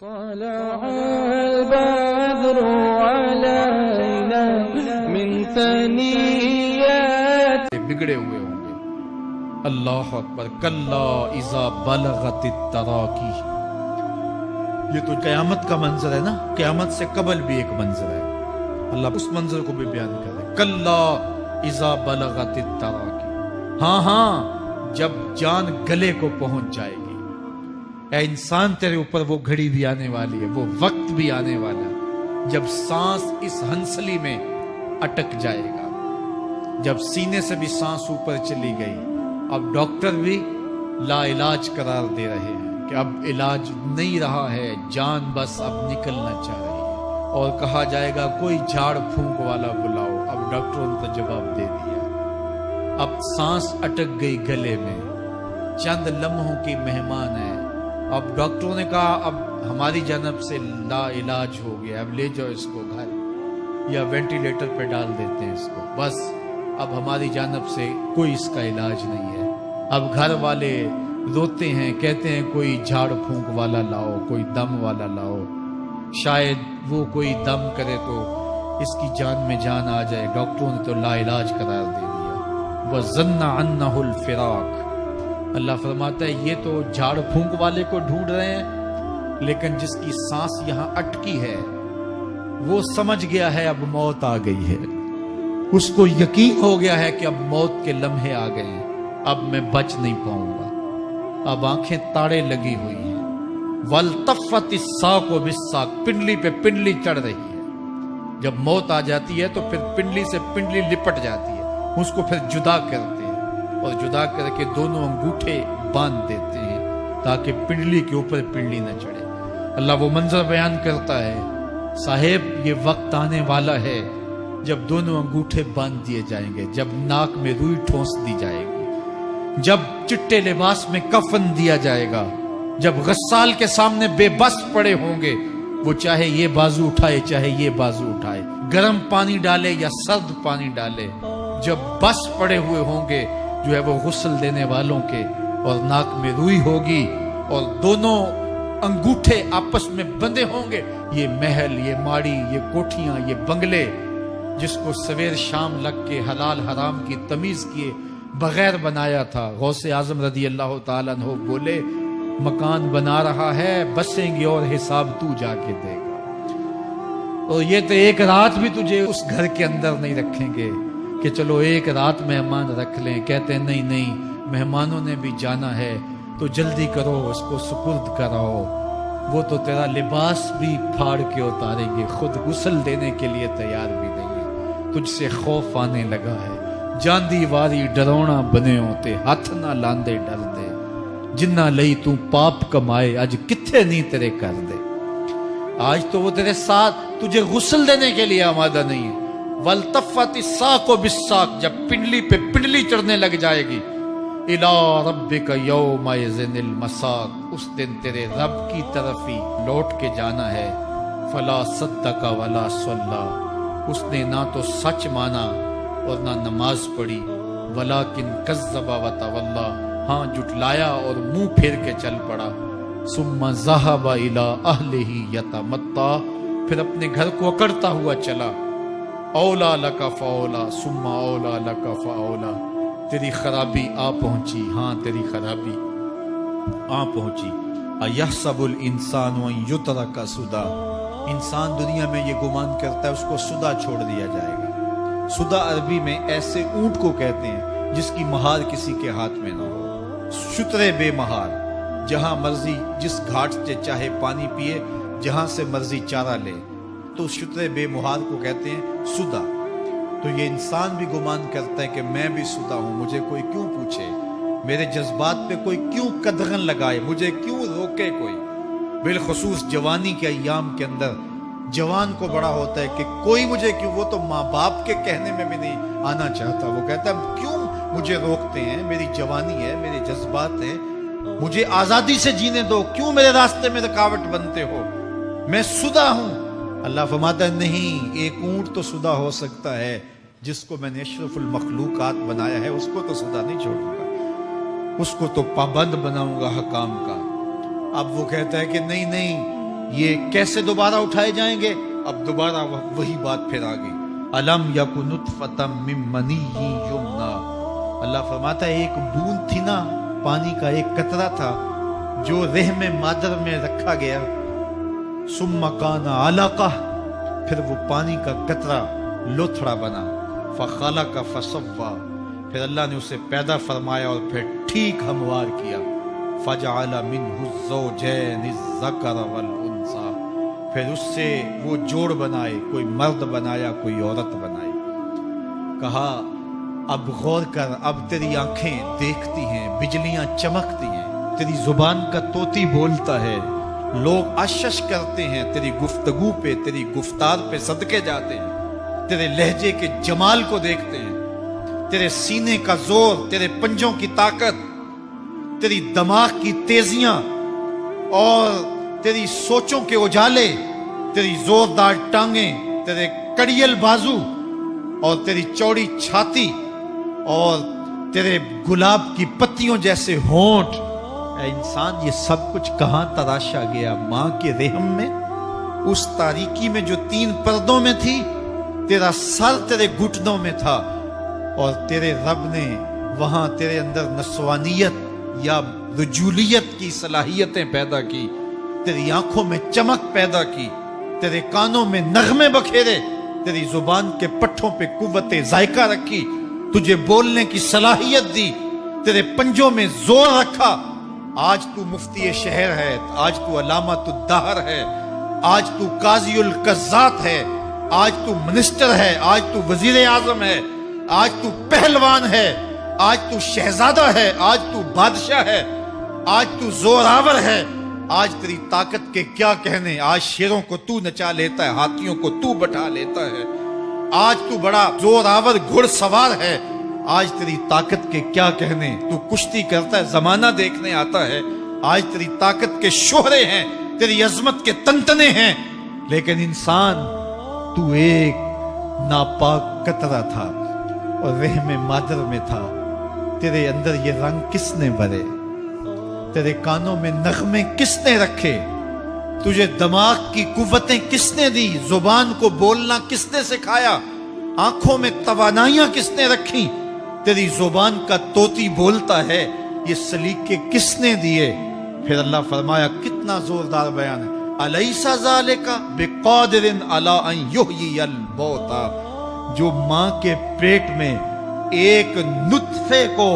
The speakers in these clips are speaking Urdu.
طلع البدر علينا من ثنيات بگڑے ہوئے ہوں گے. اللہ اکبر. کلا اذا بلغت التراکی. یہ تو قیامت کا منظر ہے نا، قیامت سے قبل بھی ایک منظر ہے. اللہ اس منظر کو بھی بیان کرے. کلا اذا بلغت التراکی. ہاں جب جان گلے کو پہنچ جائے گی. اے انسان تیرے اوپر وہ گھڑی بھی آنے والی ہے، وہ وقت بھی آنے والا ہے جب سانس اس ہنسلی میں اٹک جائے گا، جب سینے سے بھی سانس اوپر چلی گئی. اب ڈاکٹر بھی لا علاج قرار دے رہے ہیں کہ اب علاج نہیں رہا ہے، جان بس اب نکلنا چاہ رہی ہے. اور کہا جائے گا کوئی جھاڑ پھونک والا بلاؤ. اب ڈاکٹروں نے تو جواب دے دیا. اب سانس اٹک گئی گلے میں، چند لمحوں کی مہمان ہے. اب ڈاکٹروں نے کہا اب ہماری جانب سے لا علاج ہو گیا، اب لے جاؤ اس کو گھر یا وینٹیلیٹر پہ ڈال دیتے ہیں اس کو. بس اب ہماری جانب سے کوئی اس کا علاج نہیں ہے. اب گھر والے روتے ہیں، کہتے ہیں کوئی جھاڑ پھونک والا لاؤ، کوئی دم والا لاؤ، شاید وہ کوئی دم کرے تو اس کی جان میں جان آ جائے. ڈاکٹروں نے تو لا علاج قرار دے دیا. وَظَنَّ عَنَّهُ الْفِرَاقُ. اللہ فرماتا ہے یہ تو جھاڑ پھونک والے کو ڈھونڈ رہے ہیں، لیکن جس کی سانس یہاں اٹکی ہے وہ سمجھ گیا ہے اب موت آ گئی ہے. اس کو یقین ہو گیا ہے کہ اب موت کے لمحے آ گئے ہیں، اب میں بچ نہیں پاؤں گا. اب آنکھیں تاڑے لگی ہوئی ہیں. وَالْتَفَّتِ السَّاقُ بِالسَّاقِ. پنڈلی پہ پنڈلی چڑھ رہی ہے. جب موت آ جاتی ہے تو پھر پنڈلی سے پنڈلی لپٹ جاتی ہے، اس کو پھر جدا کرتے ہیں اور جدا کر کے دونوں انگوٹھے باندھ دیتے ہیں تاکہ پنڈلی کے اوپر پنڈلی نہ چڑھے. اللہ وہ منظر بیان کرتا ہے صاحب یہ وقت آنے والا ہے جب دونوں انگوٹھے باندھ دیے جائیں گے، جب ناک میں روئی ٹھونس دی جائے گی، جب چٹے لباس میں کفن دیا جائے گا، جب غسال کے سامنے بے بس پڑے ہوں گے، وہ چاہے یہ بازو اٹھائے چاہے یہ بازو اٹھائے، گرم پانی ڈالے یا سرد پانی ڈالے، جب بس پڑے ہوئے ہوں گے جو ہے وہ غسل دینے والوں کے، اور ناک میں روئی ہوگی اور دونوں انگوٹھے آپس میں بندھے ہوں گے. یہ محل، یہ ماڑی، یہ کوٹھیاں، یہ بنگلے جس کو سویر شام لگ کے حلال حرام کی تمیز کیے بغیر بنایا تھا. غوث اعظم رضی اللہ تعالیٰ عنہ بولے مکان بنا رہا ہے، بسیں گے اور حساب تو جا کے دے گا. اور یہ تو ایک رات بھی تجھے اس گھر کے اندر نہیں رکھیں گے کہ چلو ایک رات مہمان رکھ لیں. کہتے ہیں نہیں مہمانوں نے بھی جانا ہے تو جلدی کرو، اس کو سپرد کراؤ. وہ تو تیرا لباس بھی پھاڑ کے اتاریں گے، خود غسل دینے کے لیے تیار بھی نہیں ہے. تجھ سے خوف آنے لگا ہے، جاندی واری ڈرونا بنے ہوتے، ہاتھ نہ لاندے ڈر دے، جنہ لئی تو پاپ کمائے اج کتھے نہیں تیرے کر دے. آج تو وہ تیرے ساتھ تجھے غسل دینے کے لیے آمادہ نہیں ہے. وَالْتَفَّتِ السَّاقُ بِالسَّاقِ. جب پنڈلی پہ پنڈلی چڑھنے لگ جائے گی. إِلَىٰ رَبِّكَ يَوْمَئِذٍ الْمَسَاقُ. اس دن تیرے رب کی طرف ہی لوٹ کے جانا ہے. فَلَا صَدَّقَ وَلَا صَلَّىٰ. اس نے نہ تو سچ مانا اور نہ نماز پڑھی. وَلَٰكِنْ كَذَّبَ وَتَوَلَّىٰ. ہاں جھٹلایا اور منہ پھیر کے چل پڑا. ثُمَّ ذَهَبَ إِلَىٰ أَهْلِهِ يَتَمَطَّىٰ. پھر اپنے گھر کو اکڑتا ہوا چلا. اولا لک فاولا ثم اولا لک فاولا. تیری خرابی آ پہنچی، ہاں تیری خرابی آ پہنچی. ایحسب الانسان ان یترک سدی. انسان دنیا میں یہ گمان کرتا ہے اس کو سدا چھوڑ دیا جائے گا. سدا عربی میں ایسے اونٹ کو کہتے ہیں جس کی مہار کسی کے ہاتھ میں نہ ہو. شترے بے مہار، جہاں مرضی جس گھاٹ سے چاہے پانی پیے، جہاں سے مرضی چارہ لے، تو شترے بے مہار کو کہتے ہیں سدا. تو یہ انسان بھی گمان کرتا ہے کہ میں بھی سدا ہوں، مجھے کوئی کیوں پوچھے، میرے جذبات پہ کوئی کیوں قدغن لگائے، مجھے کیوں روکے کوئی. بالخصوص جوانی کے ایام کے اندر جوان کو بڑا ہوتا ہے کہ کوئی مجھے کیوں. وہ تو ماں باپ کے کہنے میں بھی نہیں آنا چاہتا. وہ کہتا ہے کیوں مجھے روکتے ہیں، میری جوانی ہے، میرے جذبات ہیں، مجھے آزادی سے جینے دو، کیوں میرے راستے میں رکاوٹ بنتے ہو، میں سدا ہوں. اللہ فرماتا ہے نہیں، ایک اونٹ تو سدا ہو سکتا ہے، جس کو میں نے اشرف المخلوقات بنایا ہے اس کو تو سدا نہیں چھوڑوں گا، اس کو تو پابند بناؤں گا حکام کا. اب وہ کہتا ہے کہ نہیں یہ کیسے دوبارہ اٹھائے جائیں گے؟ اب دوبارہ وہی بات پھر آ گئی، الم یک نطفۃ من منی یمنا۔ اللہ فرماتا ہے ایک بوند تھی نا، پانی کا ایک قطرہ تھا جو رحم مادر میں رکھا گیا، ثم کان علقہ، پھر وہ پانی کا قطرہ لوتھڑا بنا، فخلق فسوی، پھر اللہ نے اسے پیدا فرمایا اور پھر ٹھیک ہموار کیا، فجعل منہ الزوجین الذکر والانثی، پھر اس سے وہ جوڑ بنائے، کوئی مرد بنایا کوئی عورت بنائی۔ کہا اب غور کر، اب تیری آنکھیں دیکھتی ہیں، بجلیاں چمکتی ہیں، تیری زبان کا طوطی بولتا ہے، لوگ اشش کرتے ہیں تیری گفتگو پہ، تیری گفتار پہ صدقے جاتے ہیں، تیرے لہجے کے جمال کو دیکھتے ہیں، تیرے سینے کا زور، تیرے پنجوں کی طاقت، تیری دماغ کی تیزیاں اور تیری سوچوں کے اجالے، تیری زوردار ٹانگیں، تیرے کڑیل بازو اور تیری چوڑی چھاتی اور تیرے گلاب کی پتیوں جیسے ہونٹ۔ اے انسان، یہ سب کچھ کہاں تراشا گیا؟ ماں کے رحم میں، اس تاریکی میں جو 3 پردوں میں تھی۔ تیرا سر تیرے گھٹنوں میں تھا اور تیرے رب نے وہاں تیرے اندر نسوانیت یا رجولیت کی صلاحیتیں پیدا کی، تیری آنکھوں میں چمک پیدا کی، تیرے کانوں میں نغمے بکھیرے، تیری زبان کے پٹھوں پہ قوت ذائقہ رکھی، تجھے بولنے کی صلاحیت دی، تیرے پنجوں میں زور رکھا۔ آج تو مفتی شہر ہے، آج تو علامۃ الدہر ہے، آج تو قاضی القضات ہے، آج تو منسٹر ہے، آج تو وزیر اعظم ہے، آج تو پہلوان ہے، آج تو شہزادہ ہے، آج تو بادشاہ ہے، آج تو زوراور ہے، آج تیری طاقت کے کیا کہنے۔ آج شیروں کو تو نچا لیتا ہے، ہاتھیوں کو تو بٹھا لیتا ہے، آج تو بڑا زوراور گھڑ سوار ہے، آج تیری طاقت کے کیا کہنے۔ تو کشتی کرتا ہے، زمانہ دیکھنے آتا ہے، آج تیری طاقت کے شوہرے ہیں، تیری عظمت کے تنتنے ہیں، لیکن انسان تو ایک ناپاک قطرہ تھا اور رحم مادر میں تھا۔ تیرے اندر یہ رنگ کس نے بھرے؟ تیرے کانوں میں نغمے کس نے رکھے؟ تجھے دماغ کی قوتیں کس نے دی؟ زبان کو بولنا کس نے سکھایا؟ آنکھوں میں توانائیاں کس نے رکھی؟ تیری زبان کا طوطی بولتا ہے، یہ سلیقے کس نے دیے؟ پھر اللہ فرمایا، کتنا زوردار بیان ہے، الیس ذالک بقادر علی ان یحیی الموتى، جو ماں کے پیٹ میں ایک نطفے کو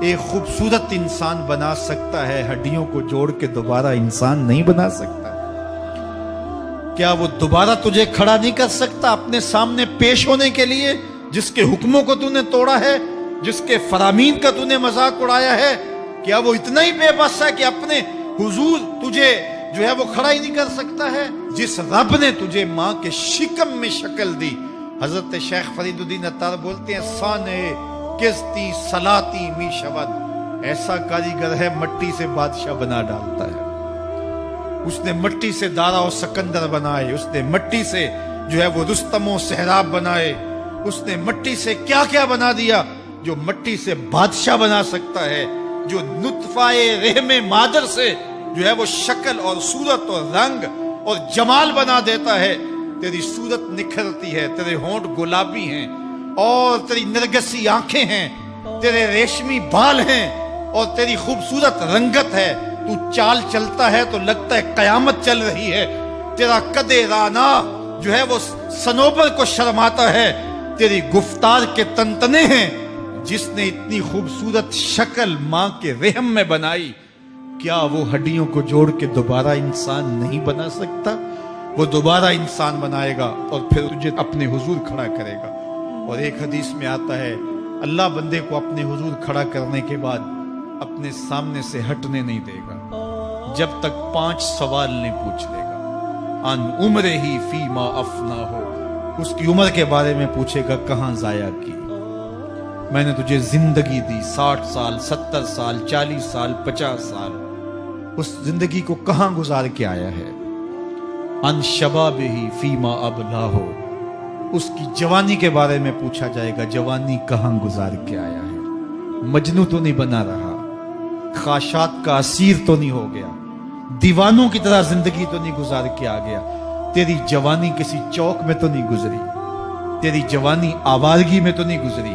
ایک خوبصورت انسان بنا سکتا ہے، ہڈیوں کو جوڑ کے دوبارہ انسان نہیں بنا سکتا؟ کیا وہ دوبارہ تجھے کھڑا نہیں کر سکتا اپنے سامنے پیش ہونے کے لیے، جس کے حکموں کو تو نے توڑا ہے، جس کے فرامین کا تو نے مذاق اڑایا ہے؟ کیا وہ اتنا ہی بے بس ہے کہ اپنے حضور تجھے جو ہے وہ کھڑا ہی نہیں کر سکتا ہے؟ جس رب نے تجھے ماں کے شکم میں شکل دی، حضرت شیخ فرید الدین عطار بولتے ہیں، سانے کستی سلاتی می شود، ایسا کاریگر ہے مٹی سے بادشاہ بنا ڈالتا ہے۔ اس نے مٹی سے دارا و سکندر بنائے، اس نے مٹی سے جو ہے وہ رستم و سہراب بنائے، اس نے مٹی سے کیا کیا بنا دیا، جو مٹی سے بادشاہ بنا سکتا ہے، جو نطفہ رحم مادر سے جو ہے وہ شکل اور صورت اور رنگ اور جمال بنا دیتا ہے۔ تیری صورت نکھرتی ہے، تیرے ہونٹ گلابی ہیں اور تیری نرگسی آنکھیں ہیں، تیرے ریشمی بال ہیں اور تیری خوبصورت رنگت ہے، تو چال چلتا ہے تو لگتا ہے قیامت چل رہی ہے، تیرا قد رانا جو ہے وہ صنوبر کو شرماتا ہے، تیری گفتار کے تنتنے ہیں۔ جس نے اتنی خوبصورت شکل ماں کے رحم میں بنائی، کیا وہ ہڈیوں کو جوڑ کے دوبارہ انسان نہیں بنا سکتا؟ وہ دوبارہ انسان بنائے گا اور پھر تجھے اپنے حضور کھڑا کرے گا۔ اور ایک حدیث میں آتا ہے، اللہ بندے کو اپنے حضور کھڑا کرنے کے بعد اپنے سامنے سے ہٹنے نہیں دے گا جب تک 5 سوال نہیں پوچھ لے گا۔ ان عمرہ ہی فیما افنا ہو، اس کی عمر کے بارے میں پوچھے گا، کہاں ضائع کی؟ میں نے تجھے زندگی دی، 60 سال 70 سال 40 سال 50 سال، اس زندگی کو کہاں گزار کے آیا ہے؟ ان شبابہ فیما ابلا ہو، اس کی جوانی کے بارے میں پوچھا جائے گا، جوانی کہاں گزار کے آیا ہے؟ مجنوں تو نہیں بنا رہا، خواہشات کا اسیر تو نہیں ہو گیا، دیوانوں کی طرح زندگی تو نہیں گزار کے آ گیا. تیری جوانی کسی چوک میں تو نہیں گزری, تیری جوانی آوارگی میں تو نہیں گزری,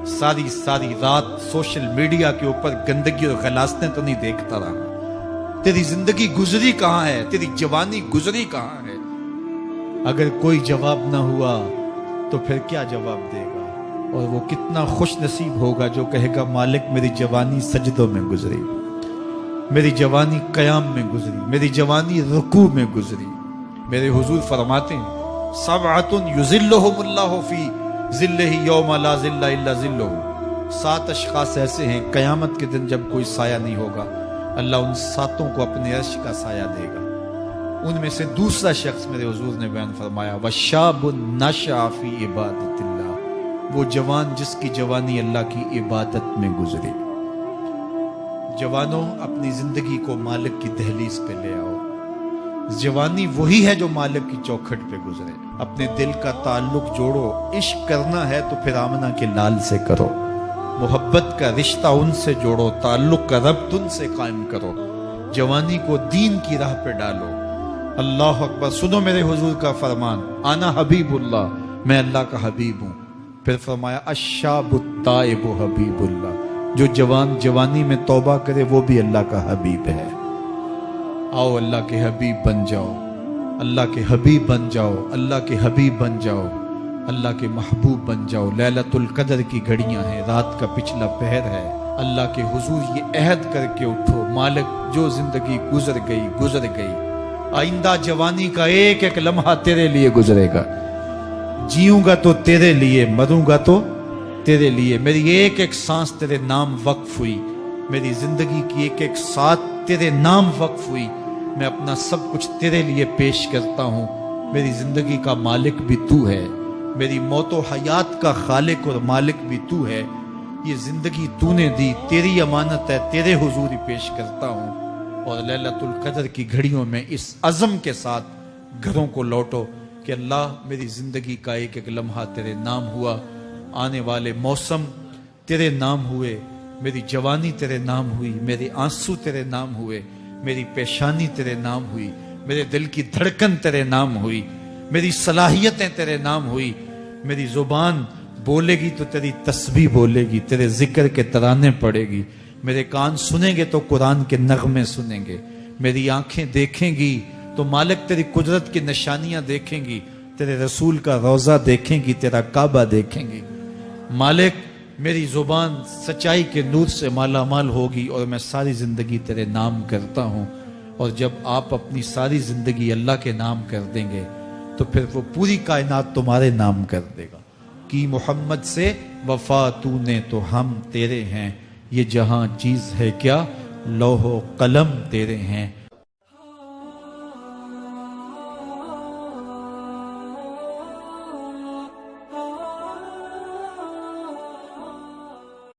ساری ساری رات سوشل میڈیا کے اوپر گندگی اور غلاستیں تو نہیں دیکھتا رہا. تیری زندگی گزری کہاں ہے, تیری جوانی گزری کہاں ہے؟ اگر کوئی جواب نہ ہوا تو پھر کیا جواب دے گا؟ اور وہ کتنا خوش نصیب ہوگا جو کہے گا مالک میری جوانی سجدوں میں گزری, میری جوانی قیام میں گزری, میری جوانی رکوع میں گزری. میرے حضور فرماتے ہیں سبعۃ یظلھم اللہ فی ظلہ یوم لا ظل الا ظلہ. 7 اشخاص ایسے ہیں قیامت کے دن جب کوئی سایہ نہیں ہوگا, اللہ ان 7 کو اپنے عرش کا سایہ دے گا. ان میں سے دوسرا شخص میرے حضور نے بیان فرمایا وشاب نشأ فی عبادت اللہ, وہ جوان جس کی جوانی اللہ کی عبادت میں گزری. جوانوں اپنی زندگی کو مالک کی دہلیز پہ لے آؤ. جوانی وہی ہے جو مالک کی چوکھٹ پہ گزرے. اپنے دل کا تعلق جوڑو, عشق کرنا ہے تو پھر آمنہ کے لال سے کرو, محبت کا رشتہ ان سے جوڑو, تعلق کا ربط ان سے قائم کرو, جوانی کو دین کی راہ پہ ڈالو. اللہ اکبر. سنو میرے حضور کا فرمان انا حبیب اللہ, میں اللہ کا حبیب ہوں. پھر فرمایا الشاب التائب حبیب اللہ, جو جوان جوانی میں توبہ کرے وہ بھی اللہ کا حبیب ہے. آؤ اللہ کے حبیب بن جاؤ, اللہ کے حبیب بن جاؤ, اللہ کے حبیب بن جاؤ, اللہ کے محبوب بن جاؤ. لیلۃ القدر کی گھڑیاں ہیں, رات کا پچھلا پہر ہے. اللہ کے حضور یہ عہد کر کے اٹھو مالک جو زندگی گزر گئی گزر گئی, آئندہ جوانی کا ایک ایک لمحہ تیرے لیے گزرے گا. جیوں گا تو تیرے لیے, مروں گا تو تیرے لیے. میری ایک ایک سانس تیرے نام وقف ہوئی, میری زندگی کی ایک ایک ساتھ تیرے نام وقف ہوئی. میں اپنا سب کچھ تیرے لیے پیش کرتا ہوں. میری زندگی کا مالک بھی تو ہے, میری موت و حیات کا خالق اور مالک بھی تو ہے. یہ زندگی تو نے دی, تیری امانت ہے, تیرے حضور پیش کرتا ہوں. اور لیلۃ القدر کی گھڑیوں میں اس عزم کے ساتھ گھروں کو لوٹو کہ اللہ میری زندگی کا ایک ایک لمحہ تیرے نام ہوا, آنے والے موسم تیرے نام ہوئے, میری جوانی تیرے نام ہوئی, میرے آنسو تیرے نام ہوئے, میری پیشانی تیرے نام ہوئی, میرے دل کی دھڑکن تیرے نام ہوئی, میری صلاحیتیں تیرے نام ہوئی. میری زبان بولے گی تو تیری تسبیح بولے گی, تیرے ذکر کے ترانے پڑے گی. میرے کان سنیں گے تو قرآن کے نغمے سنیں گے, میری آنکھیں دیکھیں گی تو مالک تیری قدرت کی نشانیاں دیکھیں گی, تیرے رسول کا روضہ دیکھیں گی, تیرا کعبہ دیکھیں گی. مالک میری زبان سچائی کے نور سے مالا مال ہوگی اور میں ساری زندگی تیرے نام کرتا ہوں. اور جب آپ اپنی ساری زندگی اللہ کے نام کر دیں گے تو پھر وہ پوری کائنات تمہارے نام کر دے گا. کی محمد سے وفا تو نے تو ہم تیرے ہیں, یہ جہاں چیز ہے کیا لوح و قلم تیرے ہیں.